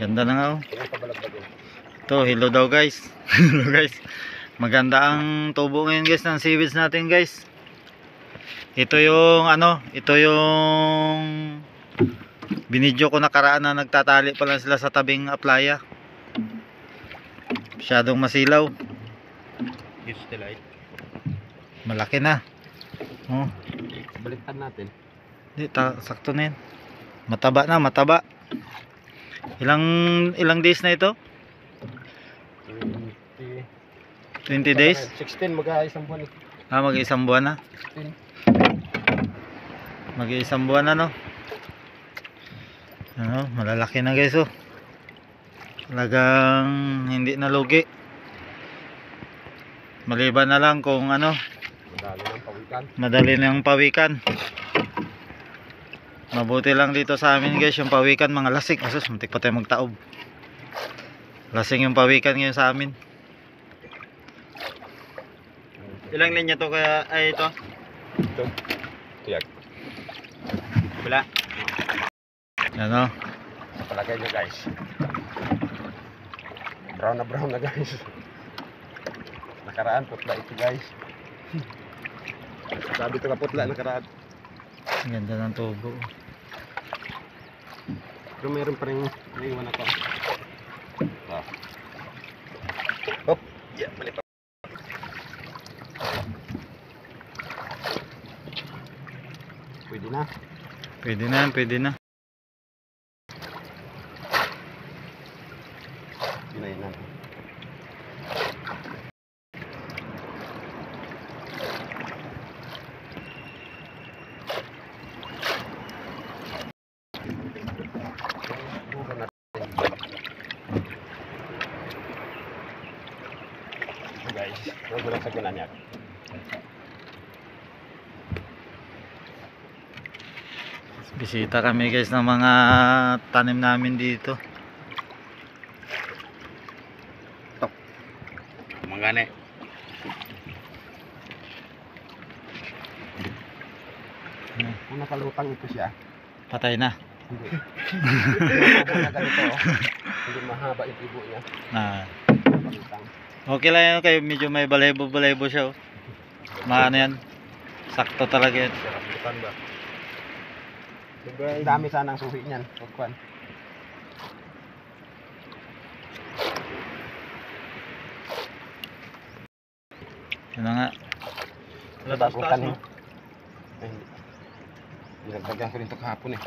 Ganda na nga oh. Ito, hello daw guys. Hello guys. Maganda ang tubo ngayon guys ng seaweeds natin guys. Ito yung ito yung binidyo ko nakaraan na nagtatali pa lang sila sa tabing aplaya. Masyadong masilaw. Use the light. Malaki na. Oh. Baliktad natin. Di, sakto na yan. Mataba na, mataba. Ilang days na ito? 20 days? 16, mag-isang buwan. Mag-isang buwan na? 16. Mag-isang buwan na, no? Malalaki na guys, oh. Talagang hindi na lugi. Maliban na lang kung madali ng pawikan. Mabuti lang dito sa amin guys, yung pawikan mga lasik. Asus, muntik pa tayo magtaob. Lasing yung pawikan ngayon sa amin. Ilang linya to kaya ay ito? Ito. Tiyak. Wala. Ano? Palagay nyo guys. Brown na guys. Nakaraan putla ito guys. Sabi ito ka putla nakaraan. Ganda ng tubo. Pero meron pa rin naiwan ako. Hop. Yeah, balik pa. Pwede na. Pwede na, pwede na. Pinayin natin. Guys, huwag mo lang sagunan niya. Bisita kami guys ng mga tanim namin dito. Tok. Mangane. Kung nakalutang ito siya. Patay na. Hindi. Hindi mahaba yung ibo niya. Nakalutang. Okay lang yan kayo, medyo may balebo-balebo siya oh. Maano yan. Sakto talaga yan. Rambutan ba? Dami sanang suhi niyan. Pagkuhan. Ano nga. Bagutan mo. Nilagdagan ko rin ito kahapon eh.